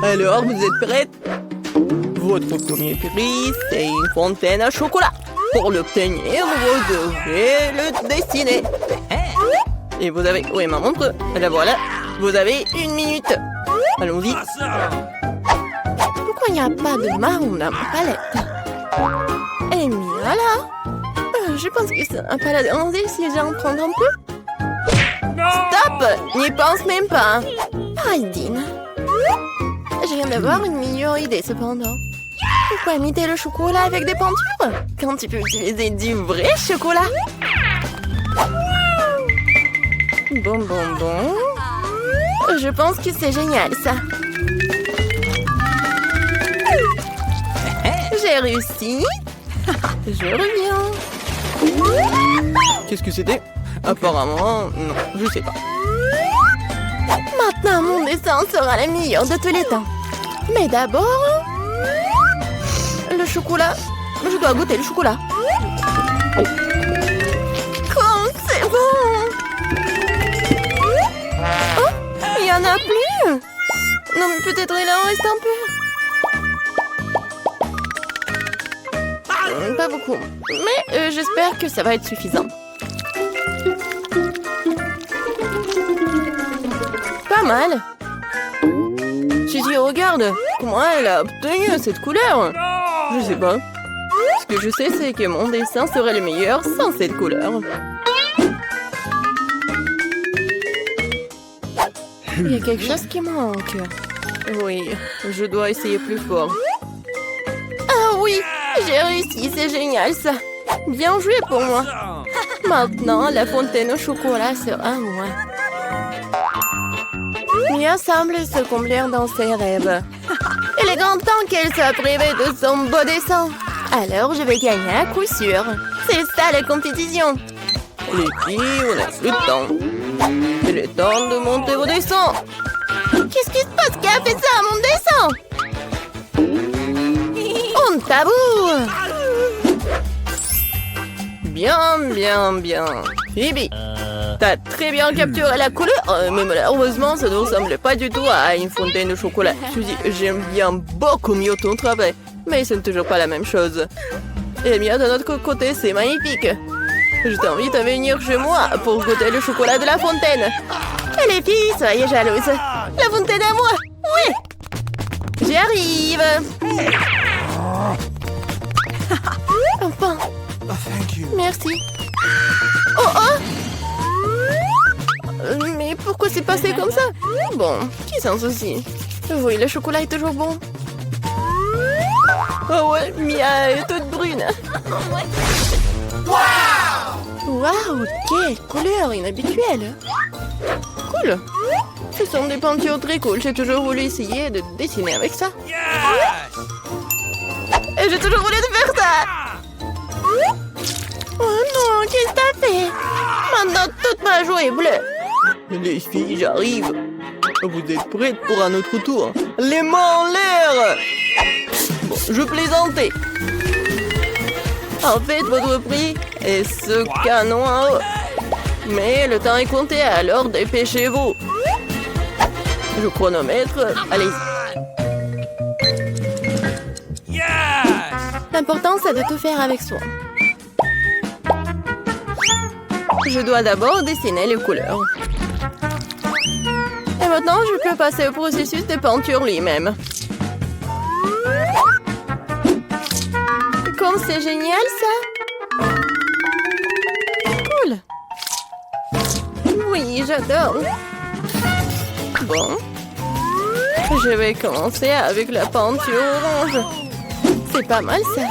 Alors, vous êtes prête? Votre premier prix, c'est une fontaine à chocolat. Pour l'obtenir, vous devrez le dessiner. Et vous avez... Oui, ma montre. La voilà. Vous avez 1 minute. Allons-y. Pourquoi il n'y a pas de marron dans ma palette? Eh bien, là. Je pense que ça n'a pas la déranger si j'en prends un peu. Stop! N'y pense même pas. Aydin. Je viens d'avoir une meilleure idée, cependant. Pourquoi imiter le chocolat avec des peintures quand tu peux utiliser du vrai chocolat? Bon. Je pense que c'est génial, ça. J'ai réussi. Je reviens. Qu'est-ce que c'était? Apparemment, non, je sais pas. Maintenant, mon dessin sera le meilleur de tous les temps. Mais d'abord... le chocolat. Je dois goûter le chocolat. Comme c'est bon! Oh, il y en a plus! Non, mais peut-être il en reste un peu. Pas beaucoup. Mais j'espère que ça va être suffisant. Pas mal. Gigi, regarde. Comment elle a obtenu cette couleur? Je sais pas. Ce que je sais, c'est que mon dessin serait le meilleur sans cette couleur. Il y a quelque chose qui manque. Oui, je dois essayer plus fort. Ah oui, j'ai réussi, c'est génial ça. Bien joué pour moi. Maintenant, la fontaine au chocolat sera à moi. Mia semble se combler dans ses rêves. Il est grand temps qu'elle soit privée de son beau dessin. Alors, je vais gagner à coup sûr. C'est ça la compétition. Les filles, on n'a plus de temps. Il est temps de monter vos dessins. Qu'est-ce qui se passe? Qui a fait ça à mon dessin? On tabou. Bien. Phoebe, t'as très bien capturé la couleur, mais malheureusement, ça ne ressemble pas du tout à une fontaine de chocolat. Suzy, j'aime bien beaucoup mieux ton travail, mais ce n'est toujours pas la même chose. Eh bien, d'un autre côté, c'est magnifique. Je t'invite à venir chez moi pour goûter le chocolat de la fontaine. Et les filles, soyez jalouses. La fontaine à moi. Oui. J'y arrive. Enfin. Merci. Oh! Mais pourquoi c'est passé comme ça? Bon, qui s'en soucie? Oui, le chocolat est toujours bon. Oh ouais, Mia est toute brune. Waouh, quelle couleur inhabituelle. Cool. Ce sont des peintures très cool. J'ai toujours voulu essayer de dessiner avec ça. Et j'ai toujours voulu faire ça. Oh non, qu'est-ce que t'as fait? Maintenant, toute ma joie est bleue. Les filles, j'arrive. Vous êtes prêtes pour un autre tour? Les mains en l'air. Bon, je plaisantais. En fait, votre prix est ce canon en haut. Mais le temps est compté, alors dépêchez-vous. Je chronomètre. Allez-y. L'important, c'est de tout faire avec soin. Je dois d'abord dessiner les couleurs. Et maintenant, je peux passer au processus de peinture lui-même. Comme c'est génial, ça! Cool! Oui, j'adore! Bon. Je vais commencer avec la peinture orange. C'est pas mal, ça!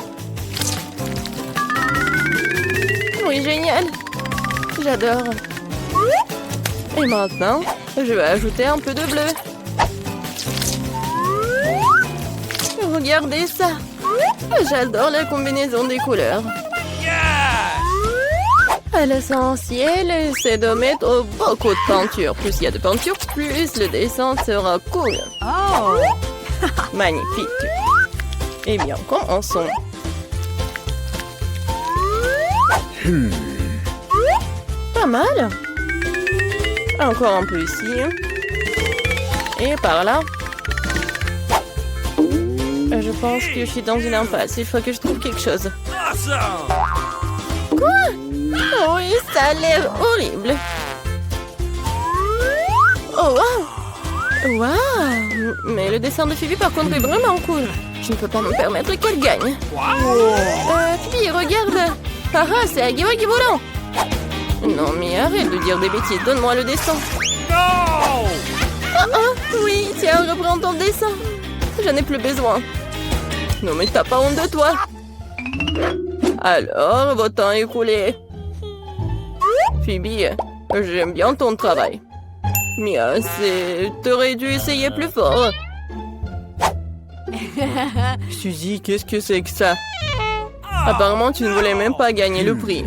Oui, génial! J'adore! Et maintenant, je vais ajouter un peu de bleu. Regardez ça! J'adore la combinaison des couleurs. L'essentiel, c'est de mettre beaucoup de peinture. Plus il y a de peinture, plus le dessin sera cool. Oh! Magnifique! Eh bien, commençons. Pas mal. Encore un peu ici. Et par là. Je pense que je suis dans une impasse. Il faut que je trouve quelque chose. Quoi? Oh oui, ça a l'air horrible. Oh, wow! Wow! Mais le dessin de Phoebe, par contre, est vraiment cool. Je ne peux pas me permettre qu'elle gagne. Phoebe, regarde! Ah ah, c'est Agui Wuggy volant! Non, mais arrête de dire des bêtises. Donne-moi le dessin. Oh, oh, oui, tiens, reprends ton dessin. J'en ai plus besoin. Non, mais t'as pas honte de toi. Alors, votre temps est écoulé. Phoebe, j'aime bien ton travail. Mais t'aurais dû essayer plus fort. Suzy, qu'est-ce que c'est que ça? Apparemment, tu ne voulais même pas gagner le prix.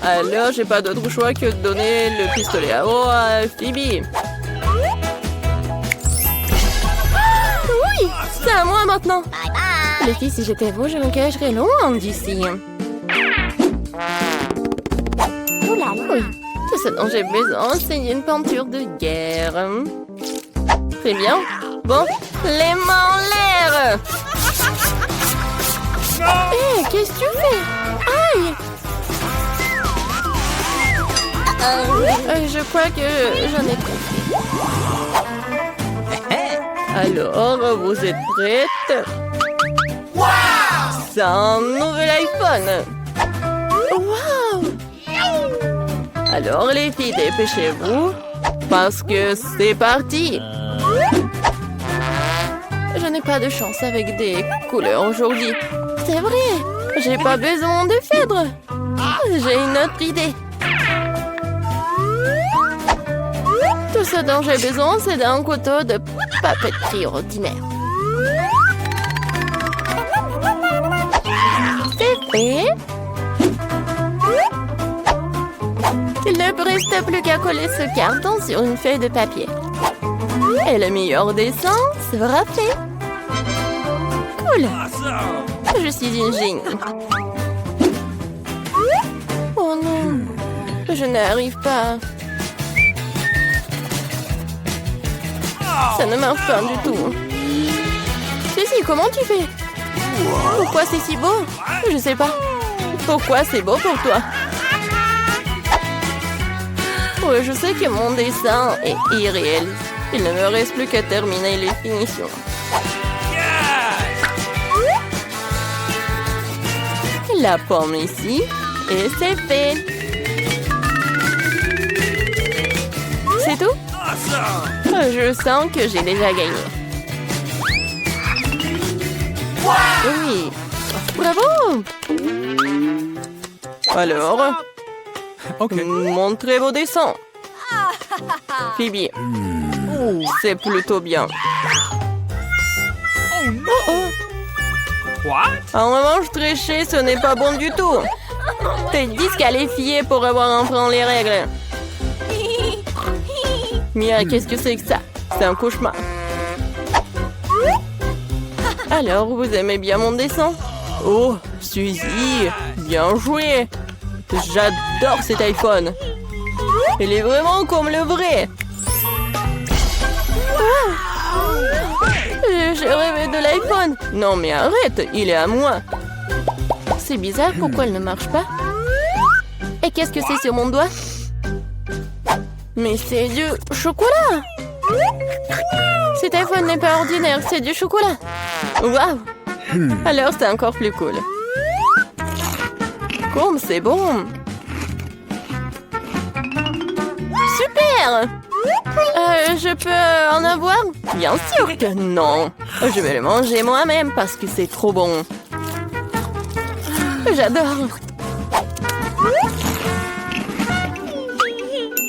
Alors, j'ai pas d'autre choix que de donner le pistolet à eau à Phoebe. Oui, c'est à moi maintenant. Bye bye. Les filles, si j'étais vous, je me cacherais loin d'ici. Oh là là. Tout ce dont j'ai besoin, c'est une peinture de guerre. Très bien. Bon, les mains en l'air. Hé, qu'est-ce que tu fais? Aïe. Je crois que j'en ai compris. Alors, vous êtes prêtes? Wow! C'est un nouvel iPhone. Wow! Alors, les filles, dépêchez-vous, parce que c'est parti. Je n'ai pas de chance avec des couleurs aujourd'hui. C'est vrai, j'ai pas besoin de fibre. J'ai une autre idée. Tout ce dont j'ai besoin, c'est d'un couteau de papeterie ordinaire. C'est fait. Il ne me reste plus qu'à coller ce carton sur une feuille de papier. Et le meilleur dessin sera fait. Cool. Je suis une génie. Oh non, je n'arrive pas. Ça ne marche pas du tout. Ceci, comment tu fais? Pourquoi c'est si beau? Je sais pas. Pourquoi c'est beau pour toi? Ouais, je sais que mon dessin est irréel. Il ne me reste plus qu'à terminer les finitions. La pomme ici. Et c'est fait. C'est tout? Je sens que j'ai déjà gagné. Oui. Bravo! Alors, mon très beau dessin. Phoebe, c'est plutôt bien. Oh oh. En revanche, tricher, ce n'est pas bon du tout. T'es disqualifié pour avoir enfreint les règles. Mia, qu'est-ce que c'est que ça? C'est un cauchemar. Alors, vous aimez bien mon dessin? Oh, Suzy, bien joué. J'adore cet iPhone. Il est vraiment comme le vrai. Ah, je rêvais de l'iPhone. Non, mais arrête, il est à moi. C'est bizarre, pourquoi il ne marche pas? Et qu'est-ce que c'est sur mon doigt? Mais c'est du chocolat! Cet iPhone n'est pas ordinaire, c'est du chocolat! Waouh! Alors c'est encore plus cool. Comme c'est bon! Super! Je peux en avoir? Bien sûr que non! Je vais le manger moi-même parce que c'est trop bon. J'adore!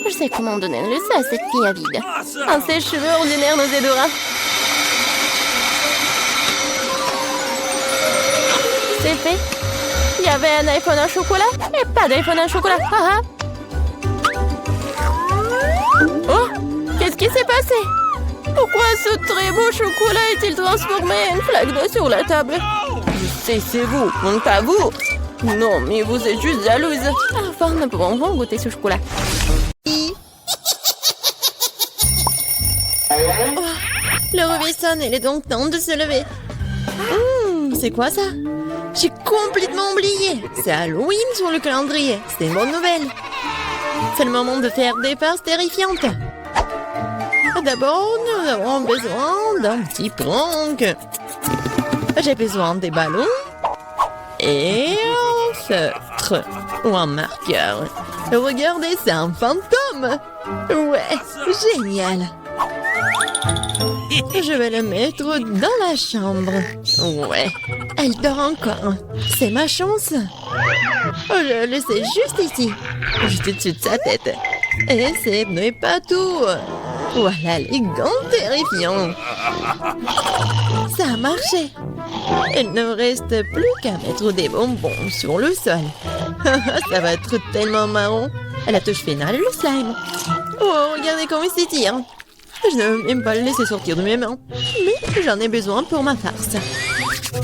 Je sais comment donner le ça à cette fille avide. Un sèche-cheveux ordinaire nous aidera. C'est fait. Il y avait un iPhone à chocolat et pas d'iPhone à chocolat. Ah, ah. Oh, qu'est-ce qui s'est passé? Pourquoi ce très beau chocolat est-il transformé en une flaque d'eau sur la table? Je sais, c'est vous, non pas vous. Non, mais vous êtes juste jalouse. Enfin, nous pouvons goûter ce chocolat. Oh, le réveil sonne, il est donc temps de se lever. C'est quoi ça? J'ai complètement oublié. C'est Halloween sur le calendrier. C'est une bonne nouvelle. C'est le moment de faire des farces terrifiantes. D'abord, nous avons besoin d'un petit prank. J'ai besoin des ballons et un feutre ou un marqueur. Regardez, c'est un fantôme. Ouais, génial. Je vais le mettre dans la chambre. Ouais, elle dort encore. C'est ma chance. Je vais le laisser juste ici, juste au-dessus de sa tête. Et ce n'est pas tout. Voilà les gants terrifiants. Ça a marché. Il ne reste plus qu'à mettre des bonbons sur le sol. Ça va être tellement marrant. À la touche finale, le slime. Oh, regardez comment il s'étire. Je ne veux même pas le laisser sortir de mes mains. Mais j'en ai besoin pour ma farce.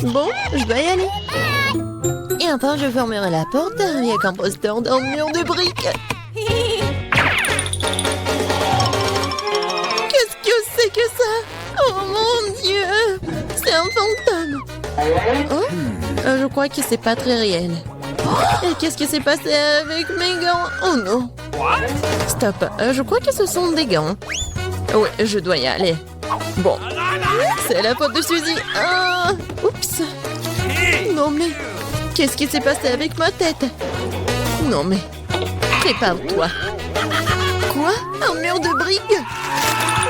Bon, je dois y aller. Et enfin, je fermerai la porte avec un poster d'un mur de briques. Qu'est-ce que c'est que ça? Oh mon Dieu! C'est un fantôme. Oh, je crois que c'est pas très réel. Et qu'est-ce qui s'est passé avec mes gants? Oh non. Stop, je crois que ce sont des gants. Oui, je dois y aller. Bon, c'est la faute de Suzy. Ah, oups. Non mais, qu'est-ce qui s'est passé avec ma tête? Non mais, prépare-toi. Quoi? Un mur de briques?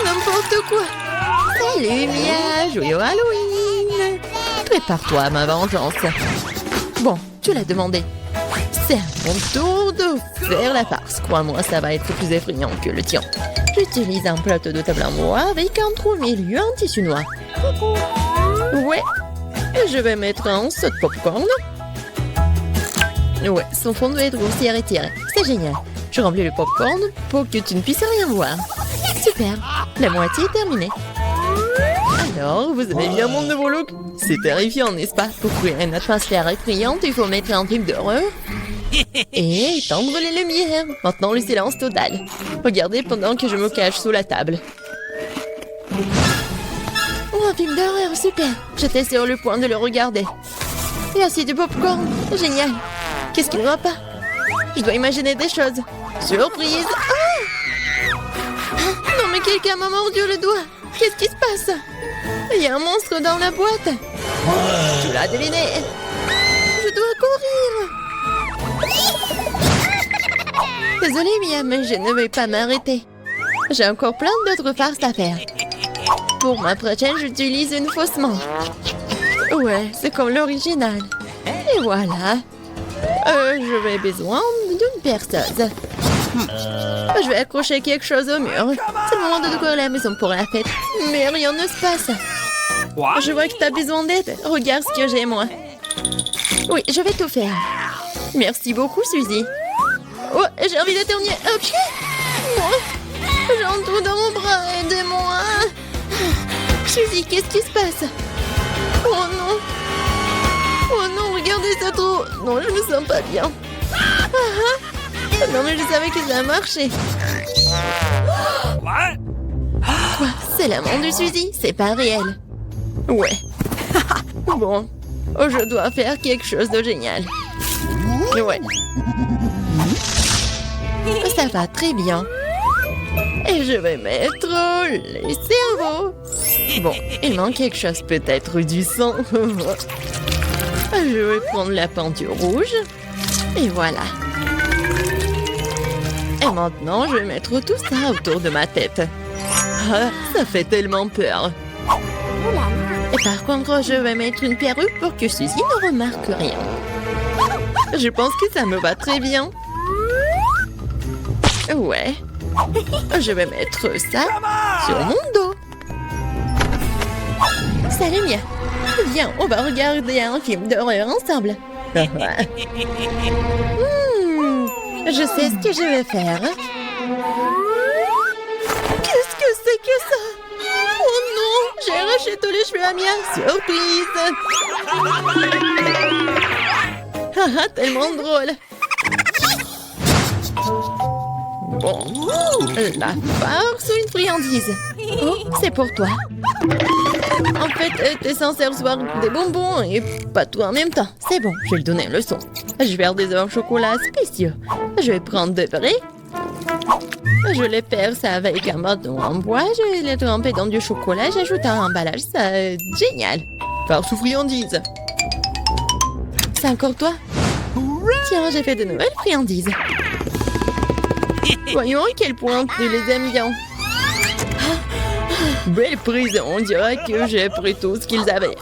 N'importe quoi. Salut Mia, joyeux Halloween. Prépare-toi à ma vengeance. Bon, tu l'as demandé. C'est à mon tour de faire la farce. Crois-moi, ça va être plus effrayant que le tien. J'utilise un plateau de table en bois avec un trou au milieu en tissu noir. Ouais. Et je vais mettre un saut de popcorn. Ouais, son fond doit être grossier et tiré. C'est génial. Je remplis le popcorn pour que tu ne puisses rien voir. Super. La moitié est terminée. Alors, vous aimez bien mon nouveau look? C'est terrifiant, n'est-ce pas? Pour créer une atmosphère effrayante, il faut mettre un film d'horreur et éteindre les lumières. Maintenant, le silence total. Regardez pendant que je me cache sous la table. Oh, un film d'horreur, super. J'étais sur le point de le regarder. Et aussi du popcorn. Génial. Qu'est-ce qu'il ne va pas? Je dois imaginer des choses. Surprise. Ah! Non, mais quelqu'un m'a mordu le doigt. Qu'est-ce qui se passe? Il y a un monstre dans la boîte. Tu l'as deviné. Je dois courir. Désolée, Mia, mais je ne vais pas m'arrêter. J'ai encore plein d'autres farces à faire. Pour ma prochaine, j'utilise une fausse main. Ouais, c'est comme l'original. Et voilà. J'aurais besoin d'une perceuse. Je vais accrocher quelque chose au mur. C'est le moment de décorer la maison pour la fête. Mais rien ne se passe. Je vois que tu as besoin d'aide. Regarde ce que j'ai, moi. Oui, je vais tout faire. Merci beaucoup, Suzy. Oh, j'ai envie d'éternuer. Oh, pied. Moi, j'ai un trou dans mon bras. Aidez-moi. Suzy, qu'est-ce qui se passe? Oh non. Oh non, regardez ce trou. Non, je me sens pas bien. Non, mais je savais que ça a marché. Quoi? C'est la main de Suzy? C'est pas réel. Ouais. Bon, je dois faire quelque chose de génial. Ouais. Ça va très bien. Et je vais mettre les cerveaux. Bon, il manque quelque chose, peut-être du sang. Je vais prendre la peinture rouge. Et voilà. Et maintenant, je vais mettre tout ça autour de ma tête. Ah, ça fait tellement peur. Et par contre, je vais mettre une perruque pour que Suzy ne remarque rien. Je pense que ça me va très bien. Ouais. Je vais mettre ça sur mon dos. Salut Mia. Viens, on va regarder un film d'horreur ensemble. Je sais ce que je vais faire. Qu'est-ce que c'est que ça? Oh non, j'ai arraché tous les cheveux à Mia. Surprise. Haha, tellement drôle. Bon, la farce ou une friandise? Oh, c'est pour toi. En fait, t'es censé recevoir des bonbons et pas tout en même temps. C'est bon, je vais lui donner une leçon. Je vais faire des œufs au chocolat spéciaux. Je vais prendre de vrais. Je les perce avec un bâton en bois. Je vais les tremper dans du chocolat. J'ajoute un emballage. Ça, génial. Farce ou friandise. C'est encore toi? Tiens, j'ai fait de nouvelles friandises. Voyons à quel point tu les aimes bien. Belle prise, on dirait que j'ai pris tout ce qu'ils avaient.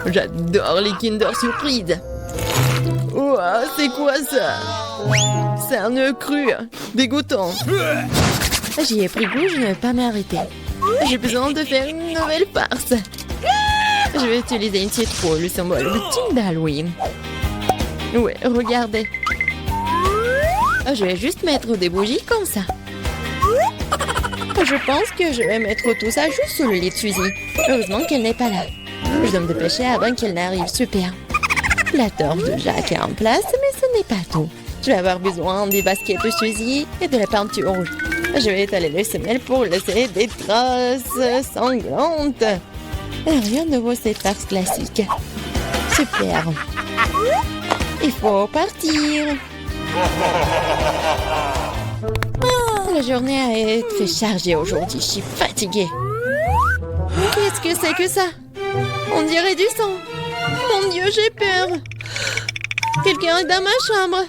J'adore les Kinder Surprise. Ouah, c'est quoi ça? C'est un œuf cru, dégoûtant. J'y ai pris goût, je ne vais pas m'arrêter. J'ai besoin de faire une nouvelle farce. Je vais utiliser une citrouille, le symbole de team d'Halloween. Ouais, regardez. Je vais juste mettre des bougies comme ça. Je pense que je vais mettre tout ça juste sous le lit de Suzy. Heureusement qu'elle n'est pas là. Je dois me dépêcher avant qu'elle n'arrive. Super. La torche de Jack est en place, mais ce n'est pas tout. Je vais avoir besoin des baskets de Suzy et de la peinture rouge. Je vais étaler les semelles pour laisser des traces sanglantes. Rien de nouveau, cette farce classique. Super. Il faut partir. La journée a été chargée aujourd'hui. Je suis fatiguée. Qu'est-ce que c'est que ça? On dirait du sang. Mon Dieu, j'ai peur. Quelqu'un est dans ma chambre.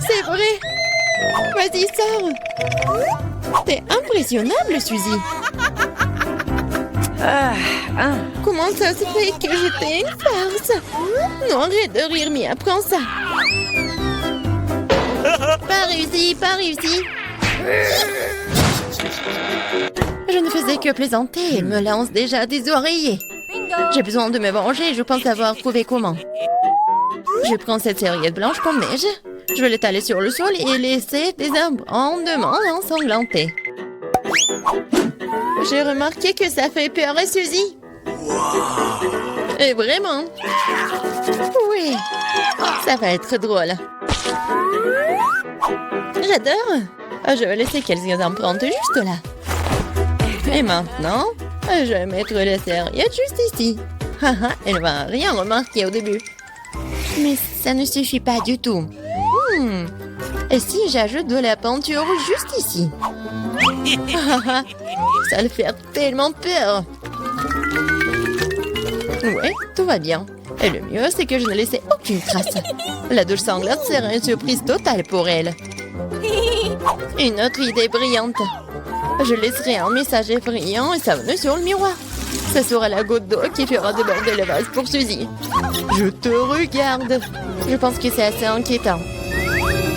C'est vrai. Vas-y, sors. T'es impressionnable, Suzy. Comment ça se fait que j'étais une farce? Non, arrête de rire, Mia, prends ça. Pas réussi, pas réussi. Je ne faisais que plaisanter. Il me lance déjà des oreillers. J'ai besoin de me venger. Je pense avoir trouvé comment. Je prends cette serviette blanche comme neige. Je vais l'étaler sur le sol et laisser des abondements ensanglantés. J'ai remarqué que ça fait peur à Suzy. Et vraiment. Oui, ça va être drôle. J'adore. Je vais laisser quelques empreintes juste là. Et maintenant, je vais mettre la serviette juste ici. Elle va rien remarquer au début. Mais ça ne suffit pas du tout. Et si j'ajoute de la peinture juste ici? Ça le fait tellement peur. Ouais, tout va bien. Et le mieux, c'est que je ne laissais aucune trace. La douche sanglante serait une surprise totale pour elle. Une autre idée brillante. Je laisserai un message effrayant et savonneux sur le miroir. Ce sera la goutte d'eau qui fera déborder le vase pour Suzy. Je te regarde. Je pense que c'est assez inquiétant.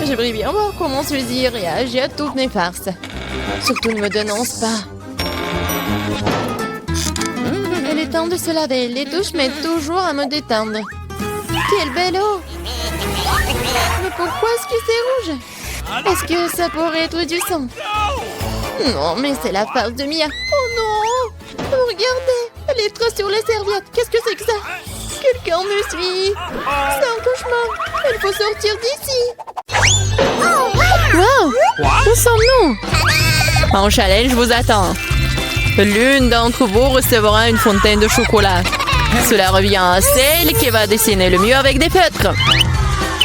J'aimerais bien voir comment Suzy réagit à toutes mes farces. Surtout ne me dénonce pas. Il est temps de se laver. Les douches m'aident toujours à me détendre. Quelle belle eau! Mais pourquoi est-ce que c'est rouge? Est-ce que ça pourrait être du sang? Non, mais c'est la farce de Mia. Oh non! Regardez! Les traces sur les serviettes. Qu'est-ce que c'est que ça? Quelqu'un me suit. C'est un cauchemar. Il faut sortir d'ici. Wow! Où sommes-nous? En challenge, je vous attends. L'une d'entre vous recevra une fontaine de chocolat. Cela revient à celle qui va dessiner le mieux avec des feutres.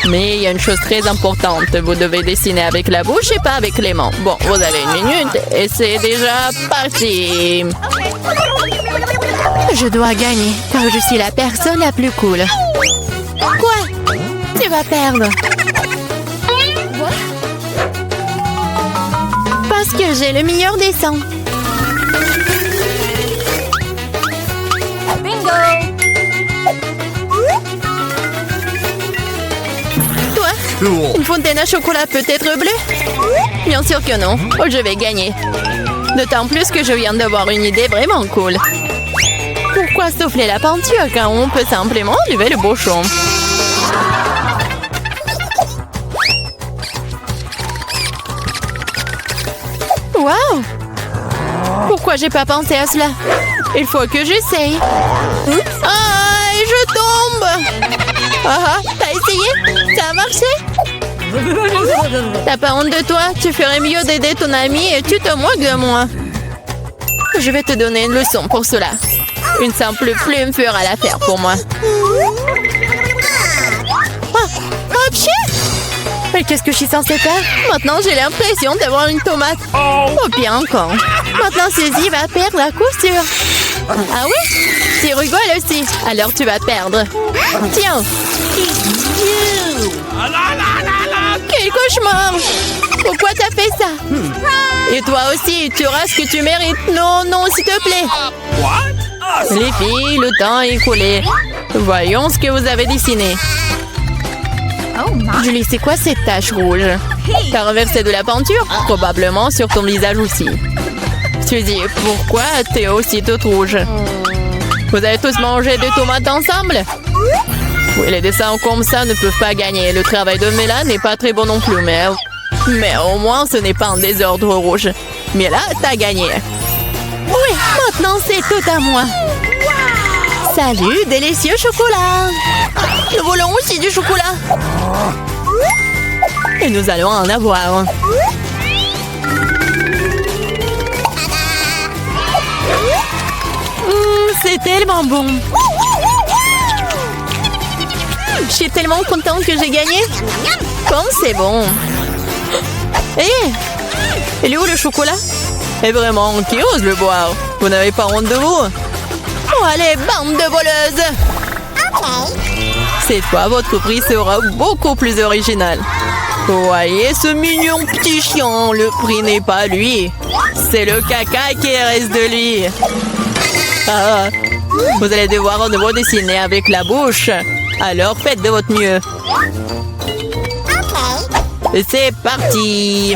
Mais il y a une chose très importante. Vous devez dessiner avec la bouche et pas avec les mains. Bon, vous avez 1 minute et c'est déjà parti. Je dois gagner car je suis la personne la plus cool. Quoi? Tu vas perdre. Parce que j'ai le meilleur dessin. Une fontaine à chocolat peut être bleue? Bien sûr que non. Oh, je vais gagner. D'autant plus que je viens d'avoir une idée vraiment cool. Pourquoi souffler la peinture quand on peut simplement enlever le bouchon? Waouh! Pourquoi j'ai pas pensé à cela? Il faut que j'essaye. Ah, et je tombe! Ah, t'as essayé? Ça a marché? T'as pas honte de toi? Tu ferais mieux d'aider ton ami et tu te moques de moi. Je vais te donner une leçon pour cela. Une simple plume fera l'affaire pour moi. Mais qu'est-ce que je suis censée faire? Maintenant, j'ai l'impression d'avoir une tomate. Oh, bien encore. Maintenant, Suzy va perdre la couture. Ah oui? Tu rigoles aussi. Alors, tu vas perdre. Tiens. Quel cauchemar! Pourquoi t'as fait ça? Et toi aussi, tu auras ce que tu mérites. Non, non, s'il te plaît. Les filles, le temps est écoulé. Voyons ce que vous avez dessiné. Julie, c'est quoi cette tache rouge? T'as renversé de la peinture? Probablement sur ton visage aussi. Suzy, pourquoi t'es aussi toute rouge? Vous avez tous mangé des tomates ensemble? Oui, les dessins comme ça ne peuvent pas gagner. Le travail de Mela n'est pas très bon non plus, mais au moins ce n'est pas un désordre rouge. Mais là, t'as gagné. Oui, maintenant c'est tout à moi. Salut, délicieux chocolat. Nous voulons aussi du chocolat. Et nous allons en avoir. C'est tellement bon. Je suis tellement contente que j'ai gagné. Comme c'est bon. Il est où le chocolat? Et vraiment, qui ose le boire? Vous n'avez pas honte de vous? Oh, allez, bande de voleuses! Cette fois, votre prix sera beaucoup plus original. Voyez ce mignon petit chien, le prix n'est pas lui. C'est le caca qui reste de lui. Ah, vous allez devoir à nouveau dessiner avec la bouche. Alors faites de votre mieux. C'est parti.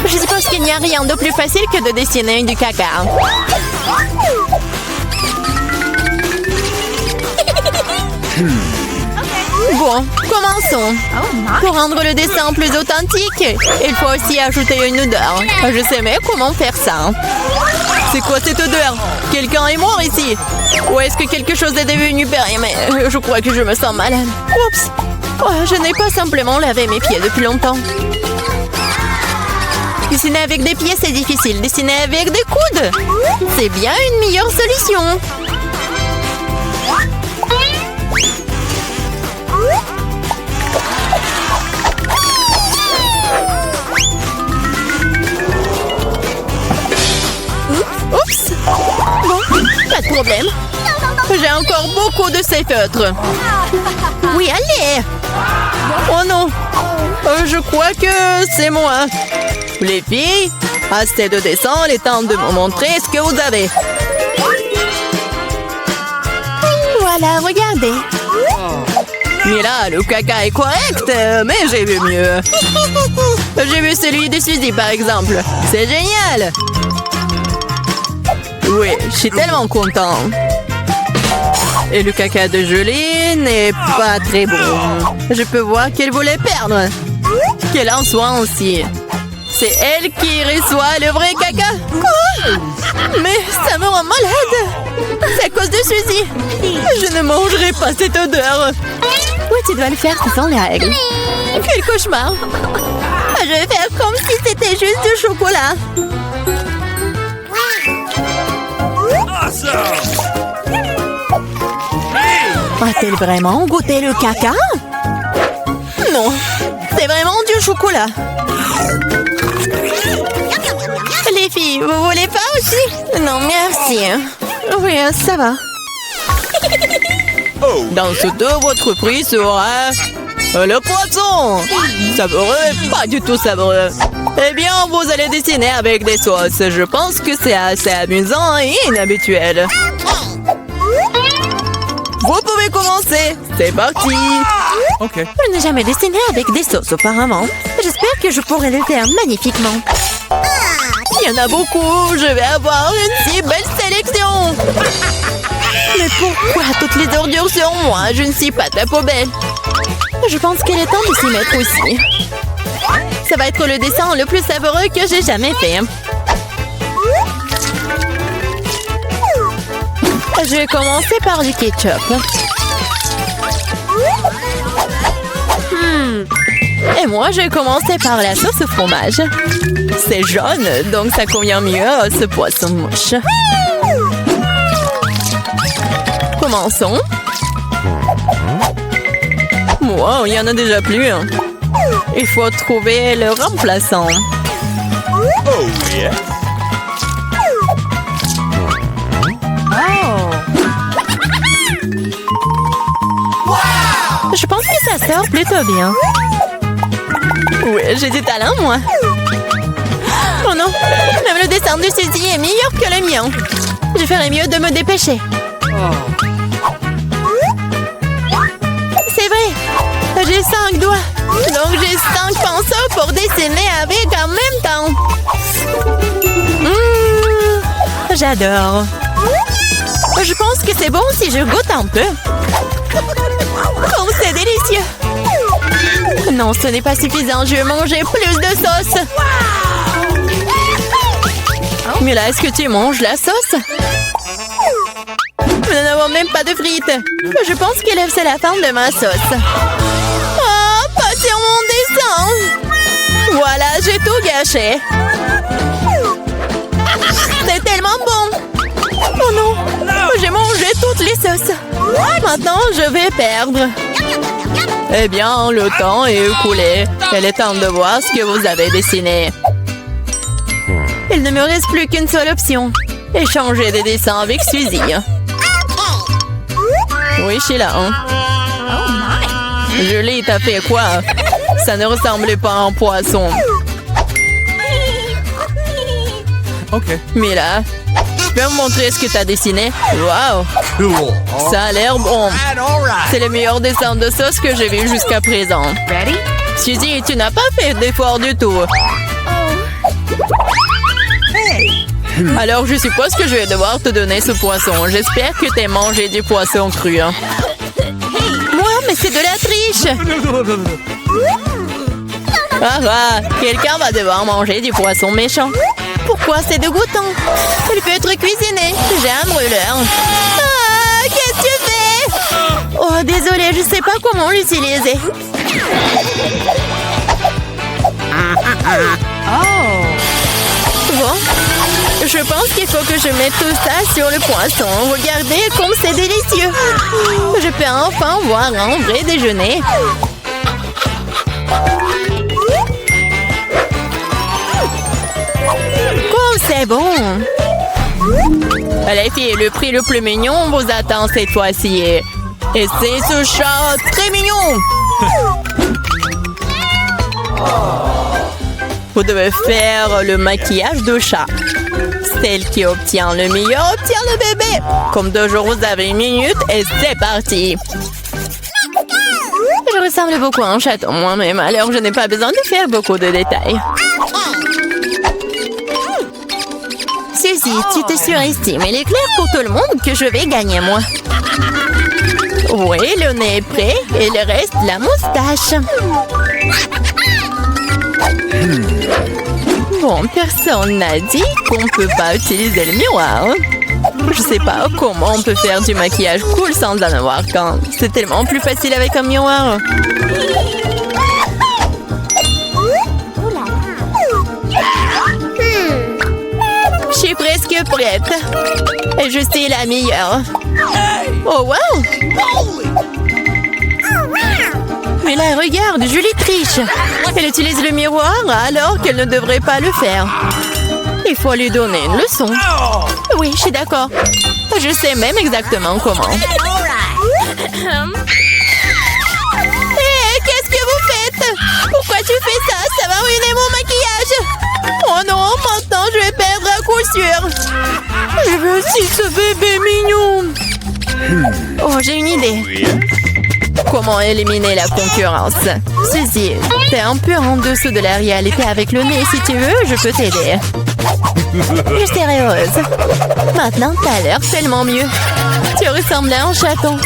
Je suppose qu'il n'y a rien de plus facile que de dessiner du caca. Bon, commençons. Pour rendre le dessin plus authentique, il faut aussi ajouter une odeur. Je sais mais comment faire ça. C'est quoi cette odeur? Quelqu'un est mort ici? Ou est-ce que quelque chose est devenu périmé? Je crois que je me sens malade. Oups! Oh, je n'ai pas simplement lavé mes pieds depuis longtemps. Dessiner avec des pieds, c'est difficile. Dessiner avec des coudes, c'est bien une meilleure solution. Oups! Bon, pas de problème. J'ai encore beaucoup de ces feutres. Oui, allez! Oh non! Je crois que c'est moi. Les filles, assez de dessin, il est temps de me montrer ce que vous avez. Voilà, regardez. Mais là, le caca est correct, mais j'ai vu mieux. J'ai vu celui de Suzy, par exemple. C'est génial! Oui, je suis tellement content. Et le caca de Julie n'est pas très bon. Je peux voir qu'elle voulait perdre. Qu'elle en soit ainsi. C'est elle qui reçoit le vrai caca. Quoi? Mais ça me rend malade. C'est à cause de Suzy. Je ne mangerai pas cette odeur. Oui, tu dois le faire, ce sont les règles. Quel cauchemar. Je vais faire comme si c'était juste du chocolat. A-t-elle vraiment goûté le caca? Non, c'est vraiment du chocolat. Les filles, vous voulez pas aussi? Non, merci. Oui, ça va. Dans ce dos, votre prix sera le poisson. Savoureux, pas du tout savoureux. Eh bien, vous allez dessiner avec des sauces. Je pense que c'est assez amusant et inhabituel. Vous pouvez commencer. C'est parti. Ok. Je n'ai jamais dessiné avec des sauces auparavant. J'espère que je pourrai le faire magnifiquement. Il y en a beaucoup. Je vais avoir une si belle sélection. Mais pourquoi toutes les ordures sur moi? Je ne suis pas ta poubelle. Je pense qu'il est temps de s'y mettre aussi. Ça va être le dessin le plus savoureux que j'ai jamais fait. Je vais commencer par du ketchup. Et moi, j'ai commencé par la sauce au fromage. C'est jaune, donc ça convient mieux à ce poisson mouche. Commençons. Wow, il y en a déjà plus. Il faut trouver le remplaçant. Oh, yeah. Je pense que ça sort plutôt bien. Oui, j'ai du talent, moi. Oh non, même le dessin de Suzy est meilleur que le mien. Je ferais mieux de me dépêcher. C'est vrai, j'ai 5 doigts. Donc j'ai 5 pinceaux pour dessiner avec en même temps. J'adore. Je pense que c'est bon si je goûte un peu. Oh, c'est délicieux! Non, ce n'est pas suffisant. Je veux manger plus de sauce. Mais là, est-ce que tu manges la sauce? Nous n'avons même pas de frites. Je pense que c'est la fin de ma sauce. Oh, pas sur mon dessin! Voilà, j'ai tout gâché. C'est tellement bon! Oh non! J'ai mangé toutes les sauces. Maintenant, je vais perdre. Eh bien, le temps est écoulé. Il est temps de voir ce que vous avez dessiné. Il ne me reste plus qu'une seule option. Échanger des dessins avec Suzy. Oui, Sheila. Julie, t'as fait quoi? Ça ne ressemblait pas à un poisson. OK. Mila, tu peux me montrer ce que tu as dessiné? Wow! Cool. Ça a l'air bon. C'est le meilleur dessin de sauce que j'ai vu jusqu'à présent. Ready? Suzy, tu n'as pas fait d'effort du tout. Alors, je suppose que je vais devoir te donner ce poisson. J'espère que tu as mangé du poisson cru. Moi, mais c'est de la triche! Ah, quelqu'un va devoir manger du poisson méchant. Pourquoi c'est dégoûtant? Il peut être cuisiné. J'ai un brûleur. Ah, qu'est-ce que tu fais? Oh, désolée, je sais pas comment l'utiliser. Bon, je pense qu'il faut que je mette tout ça sur le poisson. Regardez comme c'est délicieux. Je peux enfin voir un vrai déjeuner. Oh, c'est bon. Les filles, le prix le plus mignon vous attend cette fois-ci. Et c'est ce chat très mignon. Vous devez faire le maquillage de chat. Celle qui obtient le meilleur obtient le bébé. Comme toujours, vous avez 1 minute et c'est parti. Je ressemble beaucoup à un chaton moi-même, alors je n'ai pas besoin de faire beaucoup de détails. Suzy, tu te surestimes. Il est clair pour tout le monde que je vais gagner, moi. Oui, le nez est prêt et le reste, la moustache. Bon, personne n'a dit qu'on ne peut pas utiliser le miroir. Je sais pas comment on peut faire du maquillage cool sans en avoir qu'un. C'est tellement plus facile avec un miroir. Je suis presque prête. Et je suis la meilleure. Oh, wow! Mais là, regarde, Julie triche. Elle utilise le miroir alors qu'elle ne devrait pas le faire. Il faut lui donner une leçon. Oui, je suis d'accord. Je sais même exactement comment. Hé, qu'est-ce que vous faites? Pourquoi tu fais ça? Ça va ruiner mon maquillage. Oh non, maintenant je vais perdre à coup sûr. Je veux aussi ce bébé mignon. Oh, j'ai une idée. Comment éliminer la concurrence? Suzy, t'es un peu en dessous de la réalité avec le nez. Si tu veux, je peux t'aider. Je serai heureuse. Maintenant, t'as l'air tellement mieux. Tu ressembles à un chaton.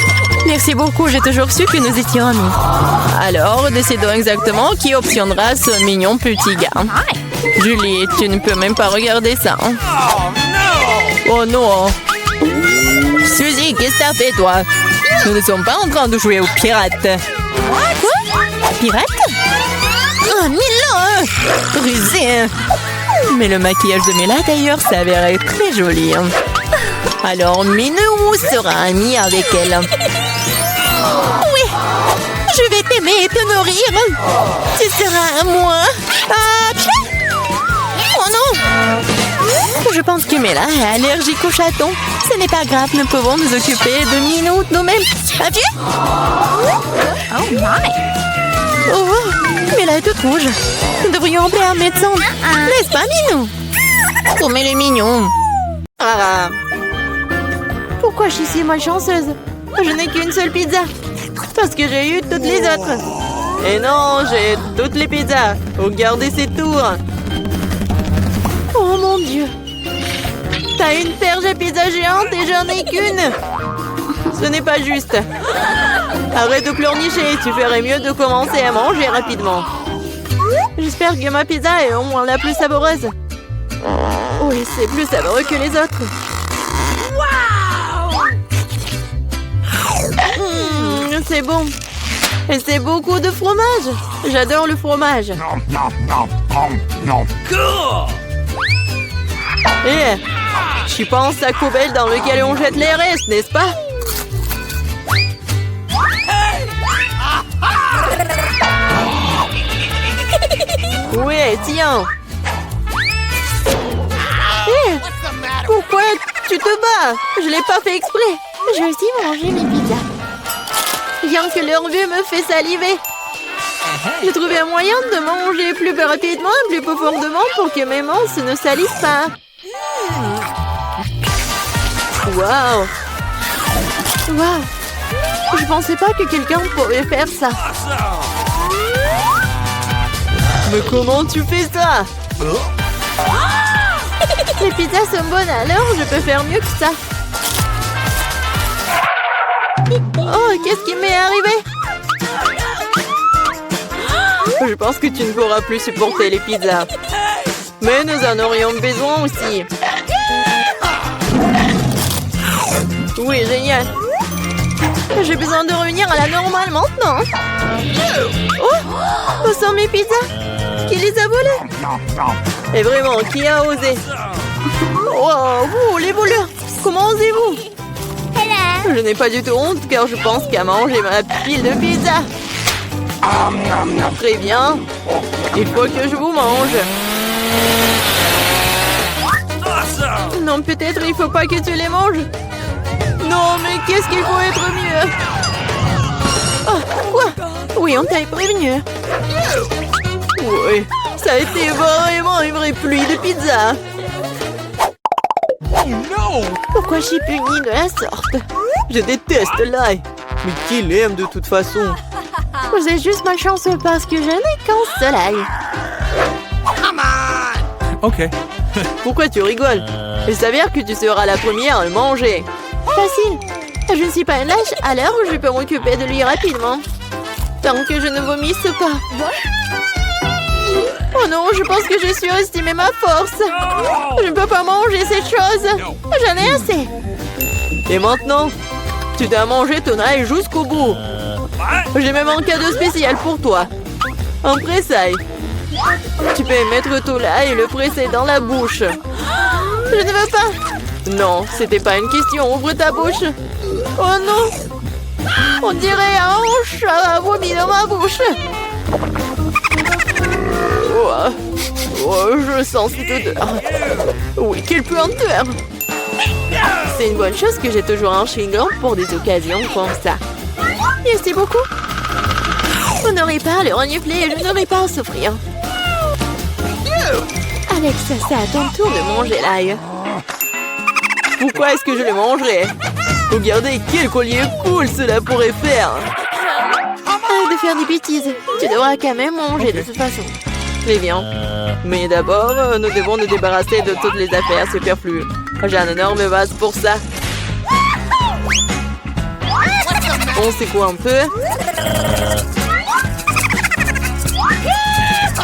Merci beaucoup, j'ai toujours su que nous étions amis. Alors, décidons exactement qui obtiendra ce mignon petit gars. Julie, tu ne peux même pas regarder ça. Oh non! Suzy, qu'est-ce que t'as fait, toi? Nous ne sommes pas en train de jouer aux pirates. Quoi? Pirates? Rusé. Mais le maquillage de Mela d'ailleurs s'avère être très joli. Alors Minou sera ami avec elle. Oui, je vais t'aimer et te nourrir. Tu seras à moi. Ah, oh non! Je pense que Mela est allergique au chaton. Ce n'est pas grave, nous pouvons nous occuper de Minou nous-mêmes. As-tu? Oh my! Oh, Mela est toute rouge. Nous devrions appeler un médecin. N'est-ce pas, Minou? Oh, mais il est mignon. Ah. Pourquoi je suis si malchanceuse? Je n'ai qu'une seule pizza. Parce que j'ai eu toutes les autres. Et non, j'ai toutes les pizzas. Regardez ces tours. Oh mon Dieu. T'as une perche à pizza géante et j'en ai qu'une. Ce n'est pas juste. Arrête de pleurnicher. Tu ferais mieux de commencer à manger rapidement. J'espère que ma pizza est au moins la plus savoureuse. Oui, c'est plus savoureux que les autres. C'est bon. Et c'est beaucoup de fromage. J'adore le fromage. Et tu penses à Koubel dans lequel on jette les restes, n'est-ce pas? Ouais, tiens. Pourquoi tu te bats? Je l'ai pas fait exprès. Je vais aussi manger mes pizzas. Rien que leur vue me fait saliver. J'ai trouvé un moyen de manger plus rapidement et plus profondément pour que mes mains ne salissent pas. Waouh! Waouh! Je pensais pas que quelqu'un pourrait faire ça. Mais comment tu fais ça? Les pizzas sont bonnes, alors je peux faire mieux que ça. Oh, qu'est-ce qui m'est arrivé? Je pense que tu ne pourras plus supporter les pizzas. Mais nous en aurions besoin aussi. Oui, génial. J'ai besoin de revenir à la normale maintenant. Oh, où sont mes pizzas? Qui les a volées? Et vraiment, qui a osé? Oh, vous, les voleurs! Comment osez-vous? Je n'ai pas du tout honte car je pense qu'à manger ma pile de pizza. Très bien. Il faut que je vous mange. Non, peut-être il faut pas que tu les manges. Non, mais qu'est-ce qu'il faut être mieux? Oh, quoi? Oui, on t'a prévenu. Oui, ça a été vraiment une vraie pluie de pizza. Pourquoi je suis punie de la sorte? Je déteste l'ail. Mais qui l'aime de toute façon? Vous êtes juste malchanceux parce que je n'ai qu'un seul ail. Ok. Pourquoi tu rigoles? Il s'avère que tu seras la première à le manger. Facile. Je ne suis pas une lâche, alors je peux m'occuper de lui rapidement. Tant que je ne vomisse pas. Oh non, je pense que j'ai surestimé ma force. Je ne peux pas manger cette chose. J'en ai assez. Et maintenant, tu dois manger ton ail jusqu'au bout. J'ai même un cadeau spécial pour toi. Un pressail. Tu peux mettre tout l'ail et le presser dans la bouche. Je ne veux pas. Non, c'était pas une question. Ouvre ta bouche. Oh non. On dirait un chat a vomi dans ma bouche. Oh, je sens cette odeur. Oui, quelle puanteur. C'est une bonne chose que j'ai toujours un chewing-gum pour des occasions comme ça. Merci beaucoup. On n'aurait pas à le renifler et je n'aurais pas à souffrir. Alex, c'est à ton tour de manger l'ail. Pourquoi est-ce que je le mangerais? Regardez quel collier cool cela pourrait faire. Arrête de faire des bêtises. Tu devras quand même manger de toute façon. Très bien. Mais d'abord, nous devons nous débarrasser de toutes les affaires superflues. J'ai un énorme vase pour ça. On secoue un peu.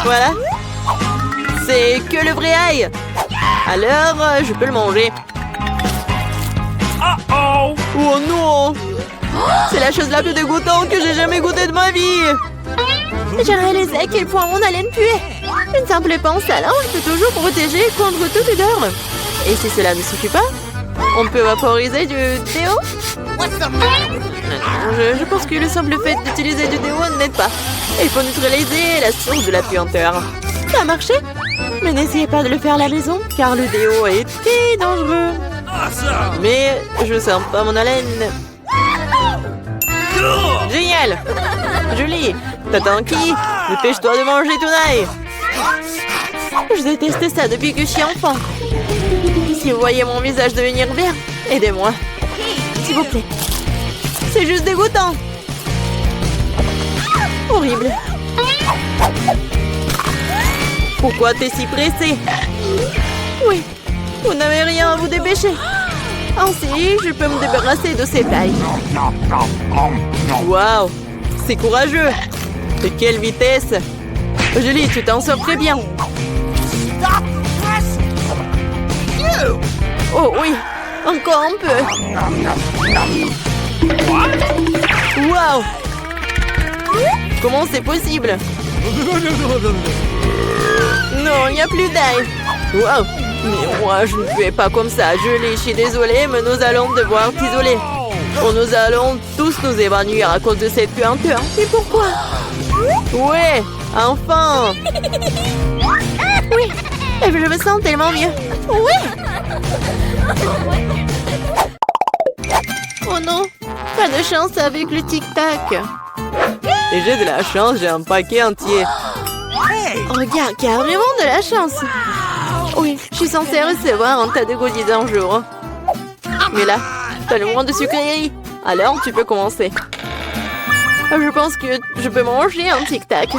Voilà. C'est que le vrai ail. Alors, je peux le manger. Oh non! C'est la chose la plus dégoûtante que j'ai jamais goûtée de ma vie. J'ai réalisé à quel point mon haleine puait. Une simple pince à linge peut toujours protéger contre toute odeur. Et si cela ne suffit pas, on peut vaporiser du déo. Je pense que le simple fait d'utiliser du déo n'aide pas. Il faut neutraliser la source de la puanteur. Ça a marché? Mais n'essayez pas de le faire à la maison, car le déo est très dangereux. Mais je sens pas mon haleine. Génial! Julie, t'attends qui? Dépêche-toi de manger tonight! Je détestais ça depuis que je suis enfant. Si vous voyez mon visage devenir vert, aidez-moi. S'il vous plaît. C'est juste dégoûtant. Horrible. Pourquoi t'es si pressée? Oui, Vous n'avez rien à vous dépêcher. Ainsi, je peux me débarrasser de ces tailles. Waouh, c'est courageux. De quelle vitesse! Julie, tu t'en sors très bien. Oh oui, encore un peu. Waouh! Comment c'est possible? Non, il n'y a plus d'ail. Waouh! Mais moi, je ne fais pas comme ça. Julie, je suis désolée, mais nous allons devoir t'isoler. Oh, nous allons tous nous évanouir à cause de cette puanteur. Et pourquoi? Ouais, enfin! Oui, je me sens tellement mieux. Oui. Oh non, pas de chance avec le tic-tac. Et j'ai de la chance, j'ai un paquet entier. Regarde, carrément de la chance. Oui, je suis censée recevoir un tas de goodies un jour. Mais là, t'as le moins de sucreries. Alors, tu peux commencer. Je pense que je peux manger un tic-tac.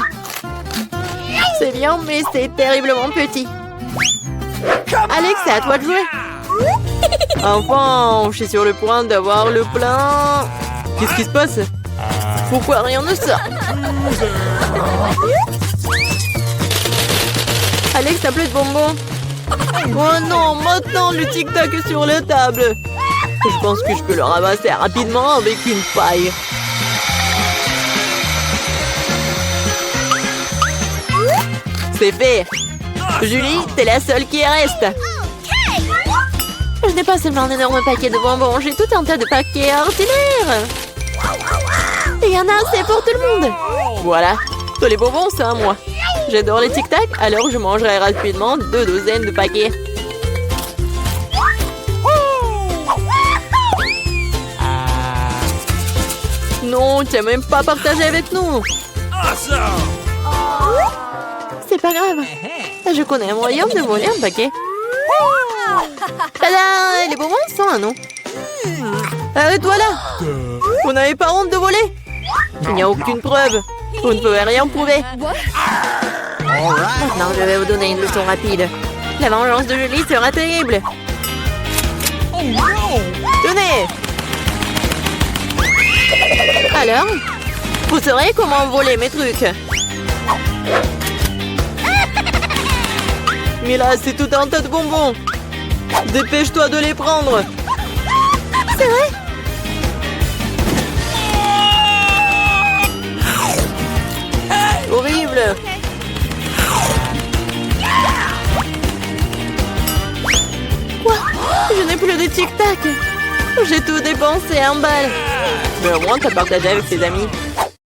C'est bien, mais c'est terriblement petit. Alex, c'est à toi de jouer. Enfin, je suis sur le point d'avoir le plein. Qu'est-ce qui se passe? Pourquoi rien ne sort? Alex, t'as plus de bonbons. Oh non, maintenant le tic-tac est sur la table. Je pense que je peux le ramasser rapidement avec une paille. C'est fait. Julie, t'es la seule qui reste. Je n'ai pas seulement un énorme paquet de bonbons, j'ai tout un tas de paquets ordinaires. Il y en a assez pour tout le monde. Voilà, tous les bonbons, c'est à moi. J'adore les tic-tac, alors je mangerai rapidement 2 douzaines de paquets. Non, tu n'as même pas partagé avec nous. C'est pas grave. Je connais un moyen de voler un paquet. Tada! Les bonbons sont à nous. Arrête-toi là! Vous n'avez pas honte de voler? Il n'y a aucune preuve. Vous ne pouvez rien prouver. Maintenant, je vais vous donner une leçon rapide. La vengeance de Julie sera terrible. Tenez! Alors, Vous saurez comment voler mes trucs. Mais là, c'est tout un tas de bonbons. Dépêche-toi de les prendre. c'est vrai? Horrible. Quoi? Je n'ai plus de tic-tac. J'ai tout dépensé en balles. Mais au moins, t'as partagé avec tes amis.